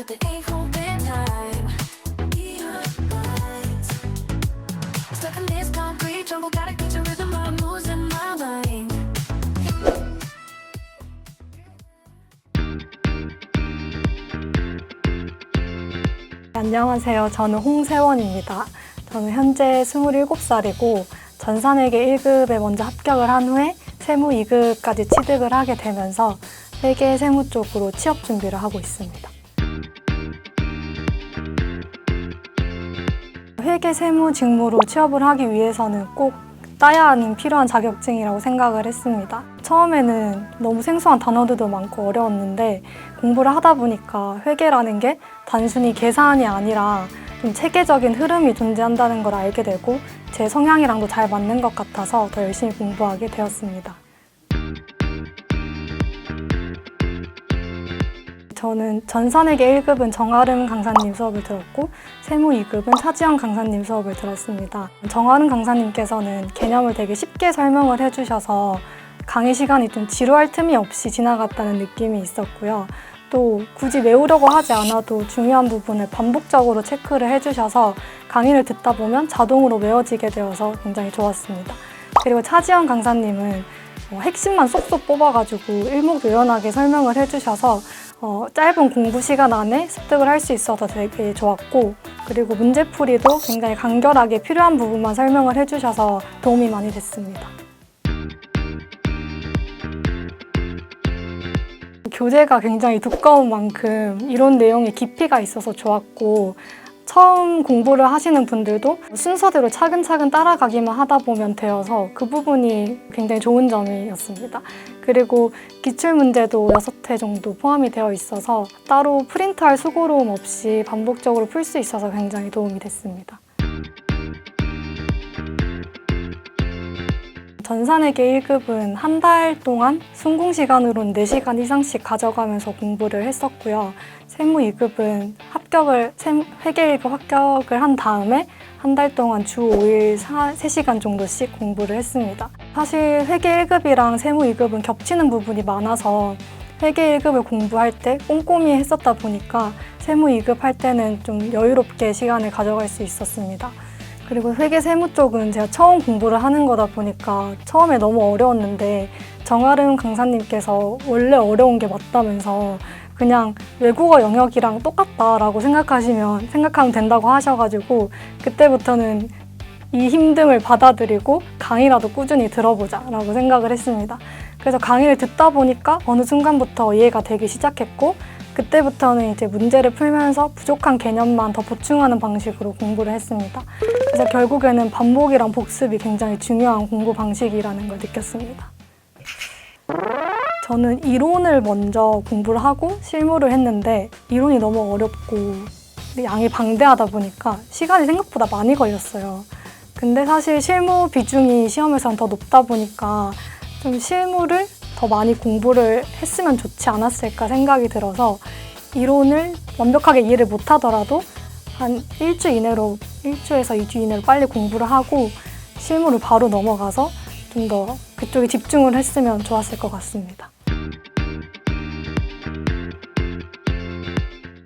but they ain't holding time. Stuck in this concrete jungle, gotta get your rhythm, I'm losing my mind. 안녕하세요. 저는 홍세원입니다. 저는 현재 27살이고 전산회계 1급에 먼저 합격을 한 후에 세무 2급까지 취득을 하게 되면서 회계 세무 쪽으로 취업 준비를 하고 있습니다. 회계 세무 직무로 취업을 하기 위해서는 꼭 따야 하는 필요한 자격증이라고 생각을 했습니다. 처음에는 너무 생소한 단어들도 많고 어려웠는데 공부를 하다 보니까 회계라는 게 단순히 계산이 아니라 좀 체계적인 흐름이 존재한다는 걸 알게 되고 제 성향이랑도 잘 맞는 것 같아서 더 열심히 공부하게 되었습니다. 저는 전산회계 1급은 정아름 강사님 수업을 들었고 세무 2급은 차지영 강사님 수업을 들었습니다. 정아름 강사님께서는 개념을 되게 쉽게 설명을 해주셔서 강의 시간이 좀 지루할 틈이 없이 지나갔다는 느낌이 있었고요. 또 굳이 외우려고 하지 않아도 중요한 부분을 반복적으로 체크를 해주셔서 강의를 듣다 보면 자동으로 외워지게 되어서 굉장히 좋았습니다. 그리고 차지영 강사님은 핵심만 쏙쏙 뽑아가지고 일목요연하게 설명을 해주셔서 짧은 공부 시간 안에 습득을 할 수 있어서 되게 좋았고, 그리고 문제풀이도 굉장히 간결하게 필요한 부분만 설명을 해주셔서 도움이 많이 됐습니다. 교재가 굉장히 두꺼운 만큼 이론 내용에 깊이가 있어서 좋았고, 처음 공부를 하시는 분들도 순서대로 차근차근 따라가기만 하다 보면 되어서 그 부분이 굉장히 좋은 점이었습니다. 그리고 기출문제도 6회 정도 포함이 되어 있어서 따로 프린트할 수고로움 없이 반복적으로 풀 수 있어서 굉장히 도움이 됐습니다. 전산회계 1급은 한 달 동안 순공시간으로는 4시간 이상씩 가져가면서 공부를 했었고요. 세무 2급은 회계 1급 합격을 한 다음에 한 달 동안 주 5일 3시간 정도씩 공부를 했습니다. 사실 회계 1급이랑 세무 2급은 겹치는 부분이 많아서 회계 1급을 공부할 때 꼼꼼히 했었다 보니까 세무 2급 할 때는 좀 여유롭게 시간을 가져갈 수 있었습니다. 그리고 회계 세무 쪽은 제가 처음 공부를 하는 거다 보니까 처음에 너무 어려웠는데 정아름 강사님께서 원래 어려운 게 맞다면서 그냥 외국어 영역이랑 똑같다라고 생각하면 된다고 하셔가지고 그때부터는 이 힘듦을 받아들이고 강의라도 꾸준히 들어보자 라고 생각을 했습니다. 그래서 강의를 듣다 보니까 어느 순간부터 이해가 되기 시작했고 그때부터는 이제 문제를 풀면서 부족한 개념만 더 보충하는 방식으로 공부를 했습니다. 그래서 결국에는 반복이랑 복습이 굉장히 중요한 공부 방식이라는 걸 느꼈습니다. 저는 이론을 먼저 공부를 하고 실무를 했는데 이론이 너무 어렵고 양이 방대하다 보니까 시간이 생각보다 많이 걸렸어요. 근데 사실 실무 비중이 시험에서는 더 높다 보니까 좀 실무를 더 많이 공부를 했으면 좋지 않았을까 생각이 들어서 이론을 완벽하게 이해를 못하더라도 한 1주에서 2주 이내로 빨리 공부를 하고 실무를 바로 넘어가서 좀 더 그쪽에 집중을 했으면 좋았을 것 같습니다.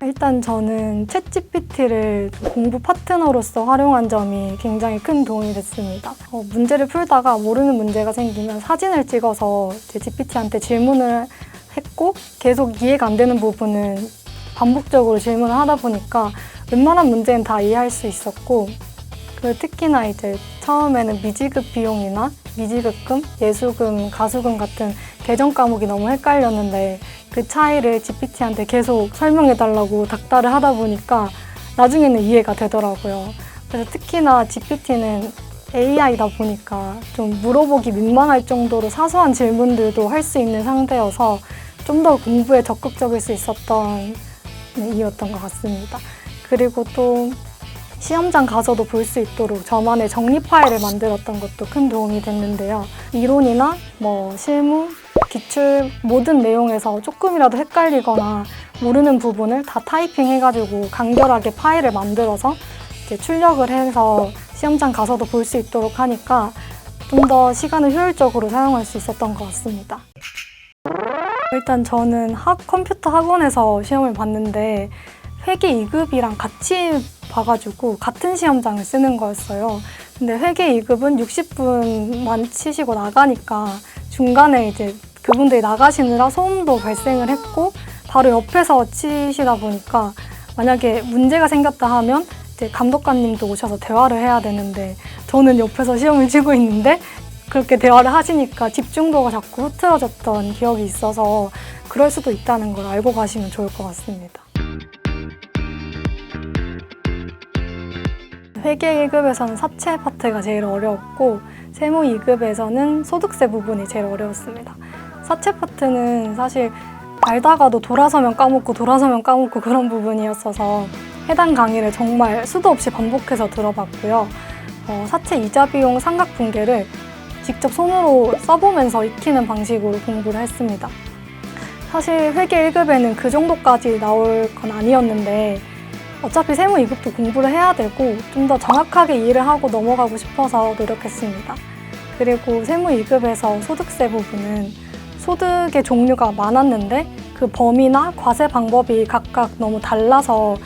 일단 저는 챗GPT를 공부 파트너로서 활용한 점이 굉장히 큰 도움이 됐습니다. 문제를 풀다가 모르는 문제가 생기면 사진을 찍어서 제 GPT한테 질문을 했고 계속 이해가 안 되는 부분은 반복적으로 질문을 하다 보니까 웬만한 문제는 다 이해할 수 있었고 그리고 특히나 이제 처음에는 미지급 비용이나 미지급금, 예수금, 가수금 같은 계정 과목이 너무 헷갈렸는데 그 차이를 GPT한테 계속 설명해달라고 닥달을 하다 보니까 나중에는 이해가 되더라고요. 그래서 특히나 GPT는 AI다 보니까 좀 물어보기 민망할 정도로 사소한 질문들도 할 수 있는 상태여서 좀 더 공부에 적극적일 수 있었던 이유였던 것 같습니다. 그리고 또 시험장 가서도 볼 수 있도록 저만의 정리 파일을 만들었던 것도 큰 도움이 됐는데요. 이론이나 실무, 기출 모든 내용에서 조금이라도 헷갈리거나 모르는 부분을 다 타이핑해가지고 간결하게 파일을 만들어서 이제 출력을 해서 시험장 가서도 볼 수 있도록 하니까 좀 더 시간을 효율적으로 사용할 수 있었던 것 같습니다. 일단 저는 컴퓨터 학원에서 시험을 봤는데 회계 2급이랑 같이 봐가지고 같은 시험장을 쓰는 거였어요. 근데 회계 2급은 60분만 치시고 나가니까 중간에 이제 그분들이 나가시느라 소음도 발생을 했고 바로 옆에서 치시다 보니까 만약에 문제가 생겼다 하면 이제 감독관님도 오셔서 대화를 해야 되는데 저는 옆에서 시험을 치고 있는데 그렇게 대화를 하시니까 집중도가 자꾸 흐트러졌던 기억이 있어서 그럴 수도 있다는 걸 알고 가시면 좋을 것 같습니다. 회계 1급에서는 사채 파트가 제일 어려웠고 세무 2급에서는 소득세 부분이 제일 어려웠습니다. 사채 파트는 사실 알다가도 돌아서면 까먹고 돌아서면 까먹고 그런 부분이었어서 해당 강의를 정말 수도 없이 반복해서 들어봤고요. 사채 이자 비용 삼각분계를 직접 손으로 써보면서 익히는 방식으로 공부를 했습니다. 사실 회계 1급에는 그 정도까지 나올 건 아니었는데 어차피 세무 2급도 공부를 해야 되고 좀 더 정확하게 이해를 하고 넘어가고 싶어서 노력했습니다. 그리고 세무 2급에서 소득세 부분은 소득의 종류가 많았는데 그 범위나 과세 방법이 각각 너무 달라서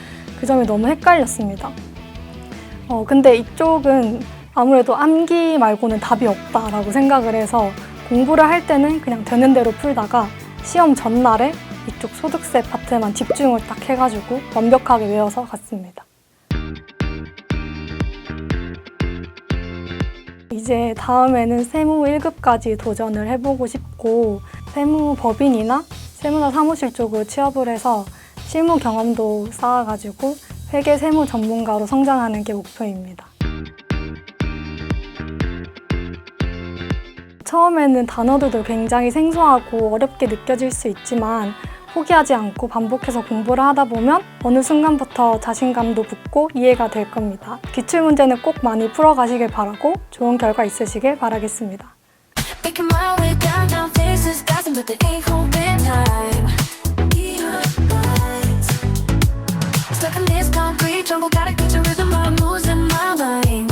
그 점이 너무 헷갈렸습니다. 근데 이쪽은 아무래도 암기 말고는 답이 없다라고 생각을 해서 공부를 할 때는 그냥 되는 대로 풀다가 시험 전날에 이쪽 소득세 파트만 집중을 딱 해가지고 완벽하게 외워서 갔습니다. 이제 다음에는 세무 1급까지 도전을 해보고 싶고 세무법인이나 세무사 사무실 쪽으로 취업을 해서 실무 경험도 쌓아가지고 회계 세무 전문가로 성장하는 게 목표입니다. 처음에는 단어들도 굉장히 생소하고 어렵게 느껴질 수 있지만 포기하지 않고 반복해서 공부를 하다 보면 어느 순간부터 자신감도 붙고 이해가 될 겁니다. 기출문제는 꼭 많이 풀어가시길 바라고 좋은 결과 있으시길 바라겠습니다. Making my way down faces, dancing, but they ain't holding time. Stuck in this concrete jungle, gotta get your rhythm, I'm losing my mind.